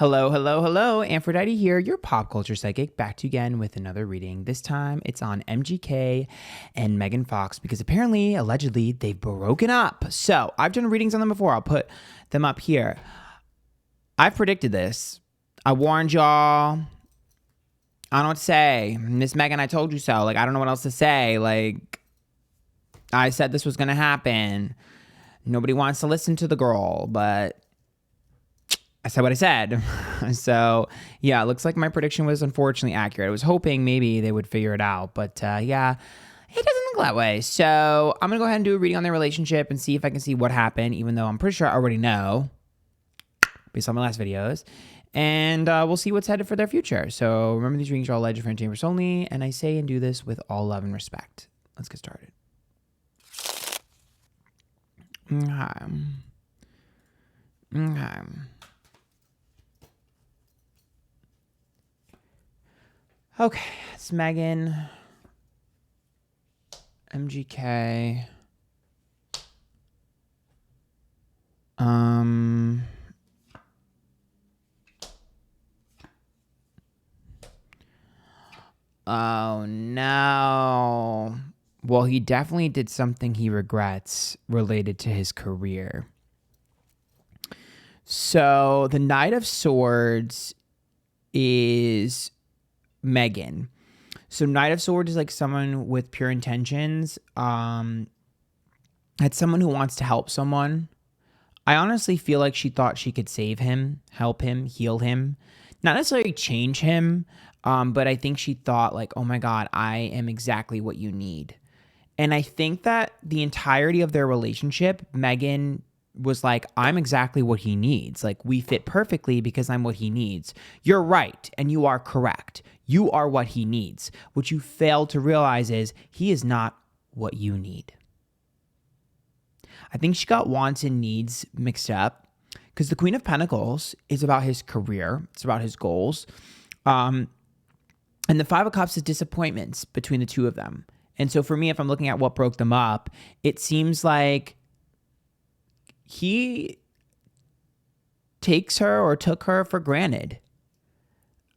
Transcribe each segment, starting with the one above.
Hello, hello, hello. Antphrodite here, your pop culture psychic, back to you again with another reading. This time it's on MGK and Megan Fox because apparently, allegedly, they've broken up. So I've done readings on them before. I'll put them up here. I've predicted this. I warned y'all. I don't know what to say. Miss Megan, I told you so. I don't know what else to say. I said this was going to happen. Nobody wants to listen to the girl, but I said what I said. So, yeah, it looks like my prediction was unfortunately accurate. I was hoping maybe they would figure it out, but yeah, it doesn't look that way. So I'm going to go ahead and do a reading on their relationship and see if I can see what happened, even though I'm pretty sure I already know based on my last videos. And we'll see what's headed for their future. So remember, these readings are all alleged for entertainment only, and I say and do this with all love and respect. Let's get started. Okay. Okay, it's Megan, MGK. Oh no. Well, he definitely did something he regrets related to his career. So the Knight of Swords is Megan. So Knight of Swords is like someone with pure intentions. It's someone who wants to help someone. I honestly feel like she thought she could save him, help him, heal him. Not necessarily change him, but I think she thought oh my God, I am exactly what you need. And I think that the entirety of their relationship, Megan was like, I'm exactly what he needs. We fit perfectly because I'm what he needs. You're right, and you are correct. You are what he needs. What you fail to realize is he is not what you need. I think she got wants and needs mixed up because the Queen of Pentacles is about his career. It's about his goals. And the Five of Cups is disappointments between the two of them. And so for me, if I'm looking at what broke them up, it seems like he takes her or took her for granted.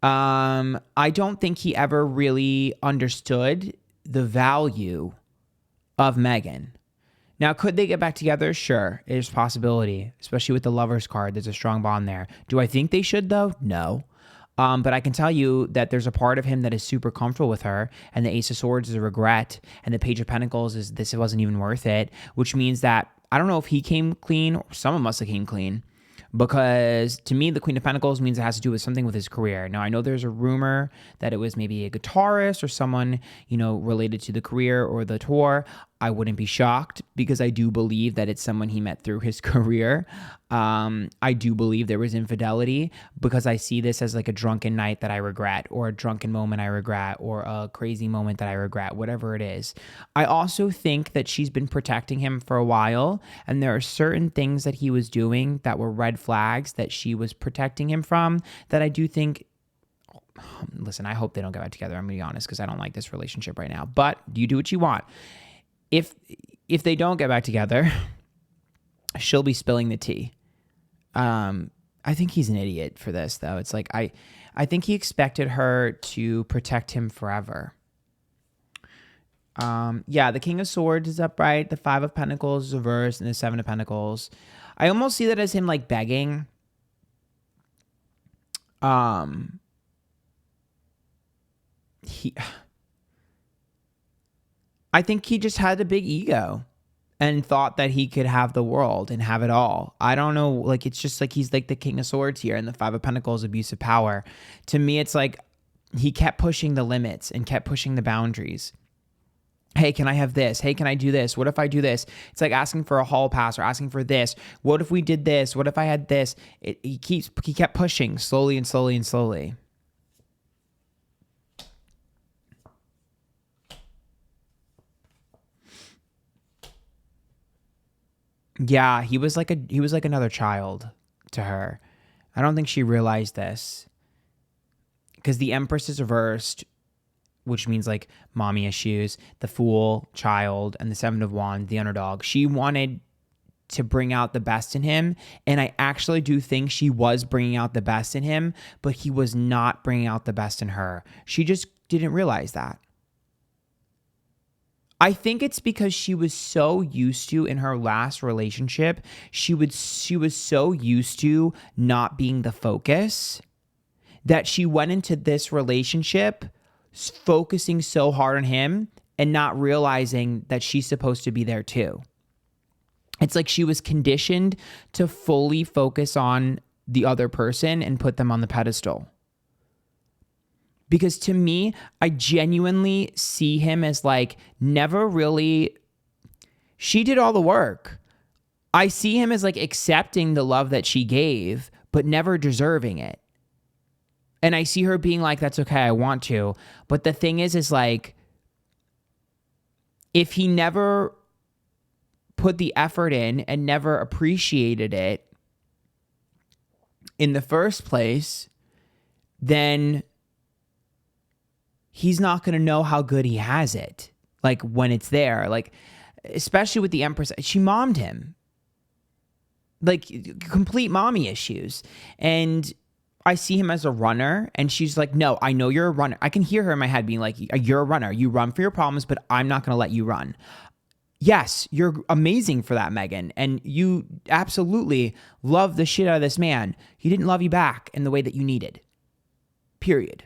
I don't think he ever really understood the value of Megan. Now, could they get back together? Sure, there's a possibility, especially with the Lover's card. There's a strong bond there. Do I think they should, though? No. But I can tell you that there's a part of him that is super comfortable with her, and the Ace of Swords is a regret, and the Page of Pentacles is this wasn't even worth it, which means that I don't know if he came clean or someone must have came clean, because to me, the Queen of Pentacles means it has to do with something with his career. Now, I know there's a rumor that it was maybe a guitarist or someone, related to the career or the tour. I wouldn't be shocked because I do believe that it's someone he met through his career. I do believe there was infidelity because I see this as a drunken night that I regret, or a drunken moment I regret, or a crazy moment that I regret, whatever it is. I also think that she's been protecting him for a while, and there are certain things that he was doing that were red flags that she was protecting him from that I do think. Listen, I hope they don't get back together. I'm going to be honest because I don't like this relationship right now. But you do what you want. If they don't get back together, she'll be spilling the tea. I think he's an idiot for this, though. It's I think he expected her to protect him forever. Yeah, the King of Swords is upright. The Five of Pentacles is reversed, and the Seven of Pentacles. I almost see that as him begging. I think he just had a big ego and thought that he could have the world and have it all. I don't know. It's just he's the King of Swords here, and the Five of Pentacles, abuse of power. To me, it's he kept pushing the limits and kept pushing the boundaries. Hey, can I have this? Hey, can I do this? What if I do this? It's asking for a hall pass or asking for this. What if we did this? What if I had this? He kept pushing slowly and slowly and slowly. Yeah, he was like another child to her. I don't think she realized this because the Empress is reversed, which means mommy issues, the Fool, child, and the Seven of Wands, the underdog. She wanted to bring out the best in him. And I actually do think she was bringing out the best in him, but he was not bringing out the best in her. She just didn't realize that. I think it's because she was so used to, in her last relationship, she was so used to not being the focus that she went into this relationship focusing so hard on him and not realizing that she's supposed to be there too. It's like she was conditioned to fully focus on the other person and put them on the pedestal. Because to me, I genuinely see him as like never really, she did all the work. I see him as like accepting the love that she gave, but never deserving it. And I see her being like, that's okay, I want to. But the thing is like, if he never put the effort in and never appreciated it in the first place, then he's not going to know how good he has it. Like when it's there, like, especially with the Empress, she mommed him. Like complete mommy issues. And I see him as a runner, and she's like, no, I know you're a runner. I can hear her in my head being like, you're a runner. You run for your problems, but I'm not going to let you run. Yes, you're amazing for that, Megan. And you absolutely love the shit out of this man. He didn't love you back in the way that you needed. Period.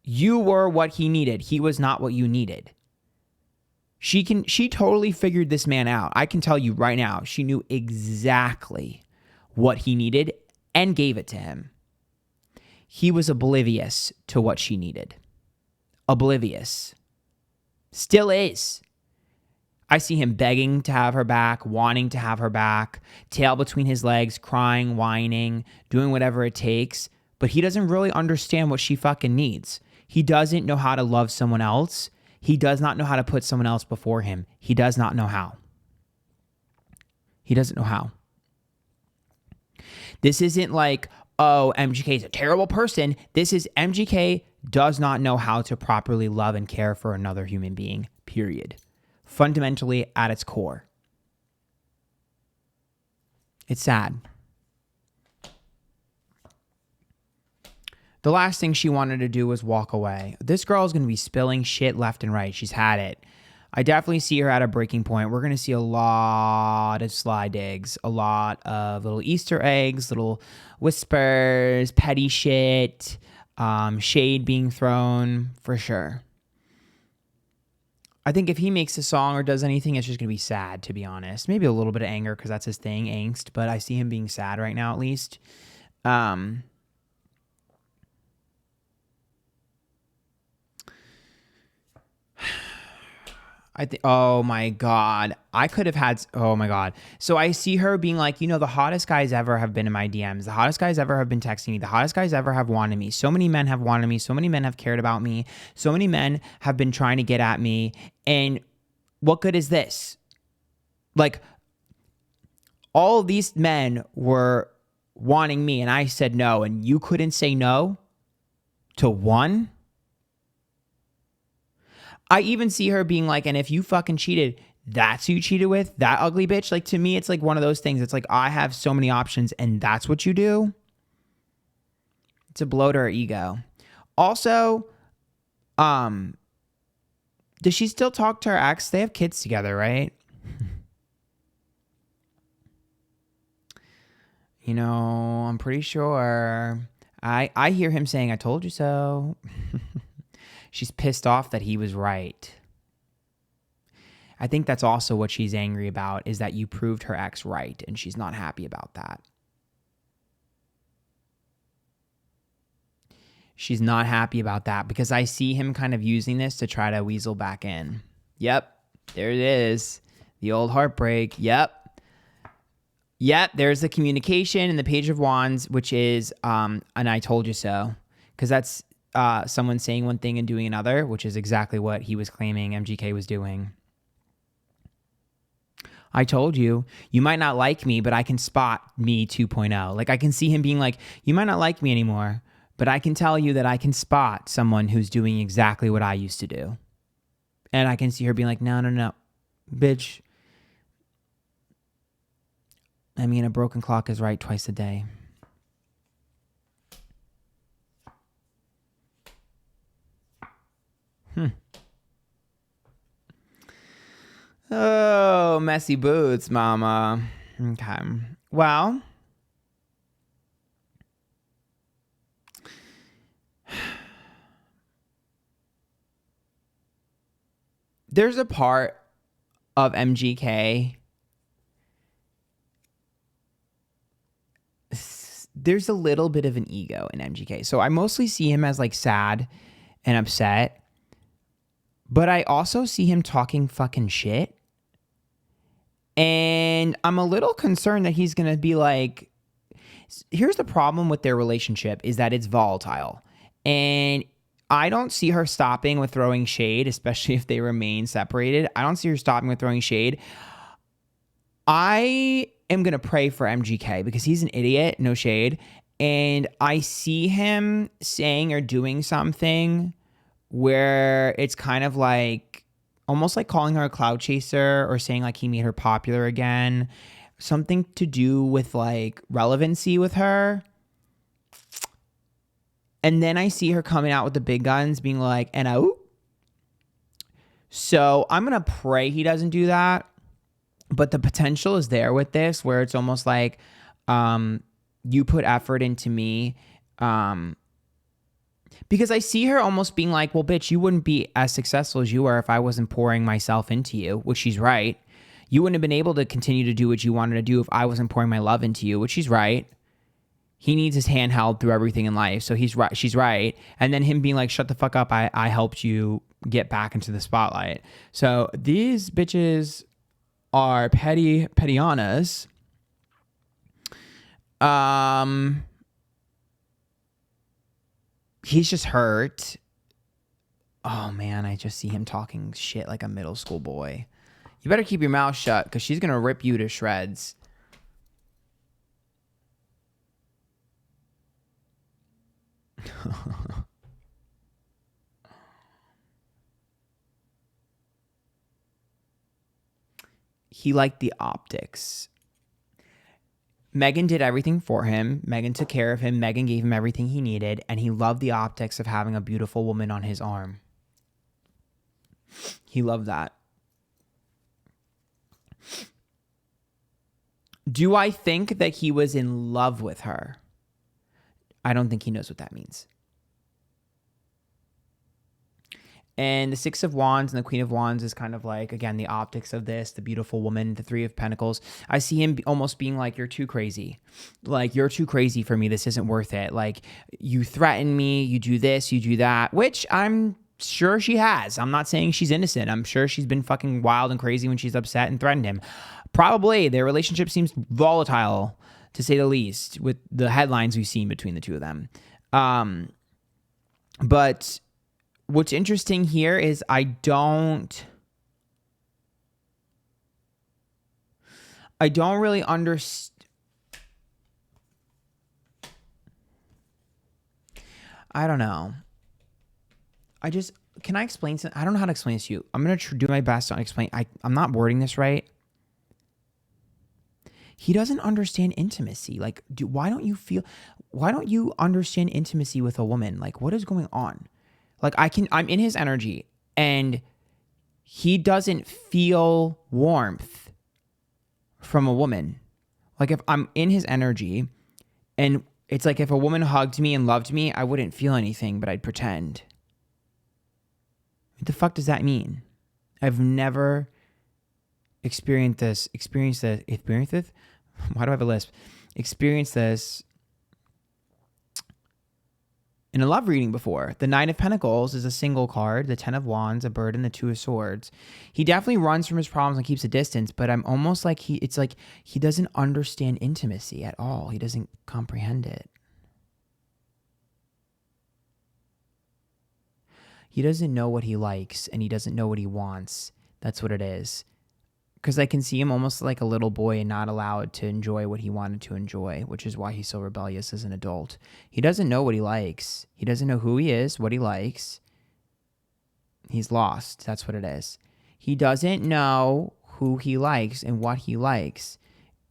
You were what he needed. He was not what you needed. She totally figured this man out. I can tell you right now, she knew exactly what he needed and gave it to him. He was oblivious to what she needed. Oblivious. Still is. I see him begging to have her back, wanting to have her back, tail between his legs, crying, whining, doing whatever it takes, but he doesn't really understand what she fucking needs. He doesn't know how to love someone else. He does not know how to put someone else before him. He does not know how. He doesn't know how. This isn't like, oh, MGK is a terrible person. This is MGK does not know how to properly love and care for another human being, period. Fundamentally at its core. It's sad. The last thing she wanted to do was walk away. This girl is going to be spilling shit left and right. She's had it. I definitely see her at a breaking point. We're going to see a lot of sly digs, a lot of little Easter eggs, little whispers, petty shit, shade being thrown, for sure. I think if he makes a song or does anything, it's just going to be sad, to be honest. Maybe a little bit of anger because that's his thing, angst, but I see him being sad right now at least. Oh my God. I could have had, oh my God. So I see her being like, the hottest guys ever have been in my DMs. The hottest guys ever have been texting me. The hottest guys ever have wanted me. So many men have wanted me. So many men have cared about me. So many men have been trying to get at me. And what good is this? Like, all of these men were wanting me and I said no, and you couldn't say no to one? I even see her being like, and if you fucking cheated, that's who you cheated with? That ugly bitch? Like, to me, it's like one of those things. It's like, I have so many options and that's what you do? It's a blow to her ego. Also, does she still talk to her ex? They have kids together, right? I'm pretty sure. I hear him saying, I told you so. She's pissed off that he was right. I think that's also what she's angry about, is that you proved her ex right, and she's not happy about that. She's not happy about that because I see him kind of using this to try to weasel back in. Yep, there it is. The old heartbreak. Yep, there's the communication in the Page of Wands, which is, and I told you so, because that's someone saying one thing and doing another, which is exactly what he was claiming MGK was doing. I told you, you might not like me, but I can spot me 2.0. Like, I can see him being like, you might not like me anymore, but I can tell you that I can spot someone who's doing exactly what I used to do. And I can see her being like, no. Bitch. I mean, a broken clock is right twice a day. Oh, messy boots, mama. Okay. Well, there's a part of MGK. There's a little bit of an ego in MGK. So I mostly see him as like sad and upset. But I also see him talking fucking shit. And I'm a little concerned that he's going to be like, here's the problem with their relationship is that it's volatile. And I don't see her stopping with throwing shade, especially if they remain separated. I don't see her stopping with throwing shade. I am going to pray for MGK because he's an idiot, no shade. And I see him saying or doing something where it's kind of like, almost like calling her a cloud chaser or saying like he made her popular again. Something to do with like relevancy with her. And then I see her coming out with the big guns being like, and out. So I'm going to pray he doesn't do that. But the potential is there with this where it's almost like you put effort into me. Because I see her almost being like, well, bitch, you wouldn't be as successful as you are if I wasn't pouring myself into you, which she's right. You wouldn't have been able to continue to do what you wanted to do if I wasn't pouring my love into you, which she's right. He needs his hand held through everything in life. So he's right. She's right. And then him being like, shut the fuck up. I helped you get back into the spotlight. So these bitches are petty-anas. He's just hurt. Oh man, I just see him talking shit like a middle school boy. You better keep your mouth shut because she's going to rip you to shreds. He liked the optics. Megan did everything for him. Megan took care of him. Megan gave him everything he needed. And he loved the optics of having a beautiful woman on his arm. He loved that. Do I think that he was in love with her? I don't think he knows what that means. And the Six of Wands and the Queen of Wands is kind of like, again, the optics of this, the beautiful woman, the Three of Pentacles. I see him almost being like, you're too crazy. Like, you're too crazy for me. This isn't worth it. Like, you threaten me, you do this, you do that, which I'm sure she has. I'm not saying she's innocent. I'm sure she's been fucking wild and crazy when she's upset and threatened him. Probably their relationship seems volatile, to say the least, with the headlines we've seen between the two of them. But what's interesting here is I don't really understand. I don't know. Can I explain something? I don't know how to explain this to you. I'm going to do my best to explain. I'm not wording this right. He doesn't understand intimacy. Like, why don't you understand intimacy with a woman? Like, what is going on? Like, I'm in his energy and he doesn't feel warmth from a woman. Like, if I'm in his energy and it's like if a woman hugged me and loved me, I wouldn't feel anything, but I'd pretend. What the fuck does that mean? I've never experienced this. Why do I have a lisp? Experienced this in a love reading before. The Nine of Pentacles is a single card, the Ten of Wands, a bird, and the Two of Swords. He definitely runs from his problems and keeps a distance, but I'm almost like it's like he doesn't understand intimacy at all. He doesn't comprehend it. He doesn't know what he likes and he doesn't know what he wants. That's what it is. Because I can see him almost like a little boy and not allowed to enjoy what he wanted to enjoy, which is why he's so rebellious as an adult. He doesn't know what he likes. He doesn't know who he is, what he likes. He's lost. That's what it is. He doesn't know who he likes and what he likes.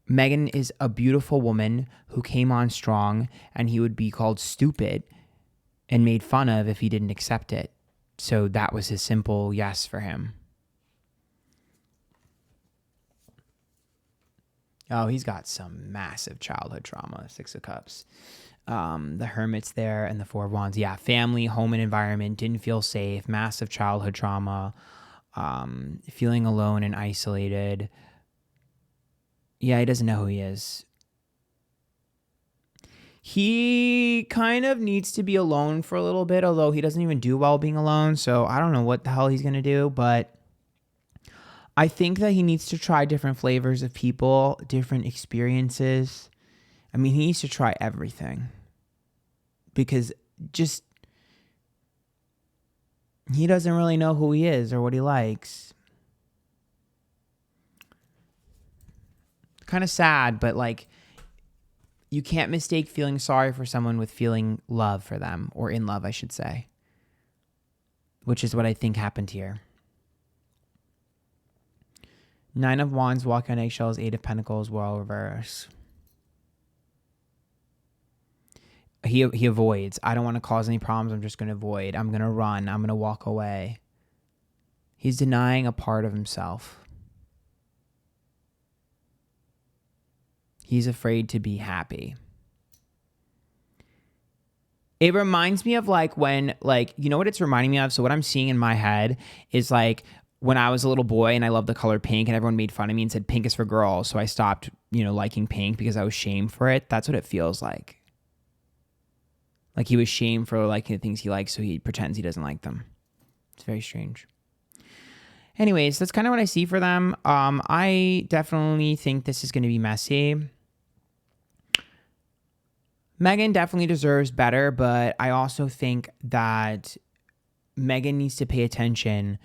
Megan is a beautiful woman who came on strong, and he would be called stupid and made fun of if he didn't accept it. So that was his simple yes for him. Oh, he's got some massive childhood trauma. 6 of Cups. The Hermit's there and the 4 of Wands. Yeah, family, home and environment, didn't feel safe, massive childhood trauma, feeling alone and isolated. Yeah, he doesn't know who he is. He kind of needs to be alone for a little bit, although he doesn't even do well being alone. So I don't know what the hell he's going to do, but I think that he needs to try different flavors of people, different experiences. I mean, he needs to try everything because just he doesn't really know who he is or what he likes. Kind of sad, but like, you can't mistake feeling sorry for someone with feeling love for them, or in love, I should say, which is what I think happened here. 9 of Wands, walking on eggshells, 8 of Pentacles, World reverse. He avoids. I don't want to cause any problems. I'm just going to avoid. I'm going to run. I'm going to walk away. He's denying a part of himself. He's afraid to be happy. It reminds me of like when, like, you know what it's reminding me of? So what I'm seeing in my head is like when I was a little boy and I loved the color pink and everyone made fun of me and said pink is for girls. So I stopped, liking pink because I was shamed for it. That's what it feels like. Like he was shamed for liking the things he likes, so he pretends he doesn't like them. It's very strange. Anyways, that's kind of what I see for them. I definitely think this is going to be messy. Megan definitely deserves better, but I also think that Megan needs to pay attention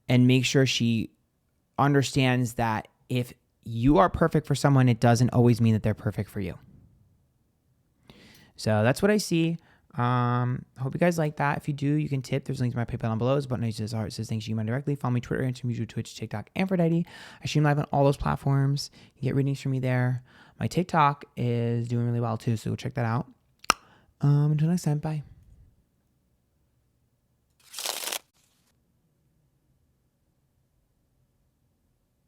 and make sure she understands that if you are perfect for someone, it doesn't always mean that they're perfect for you. So that's what I see. Hope you guys like that. If you do, you can tip. There's links to my PayPal down below. There's a button that says heart, says thanks to you directly. Follow me Twitter, Instagram, YouTube, Twitch, TikTok, Antphrodite. I stream live on all those platforms. You get readings from me there. My TikTok is doing really well too, so go check that out. Until next time, bye.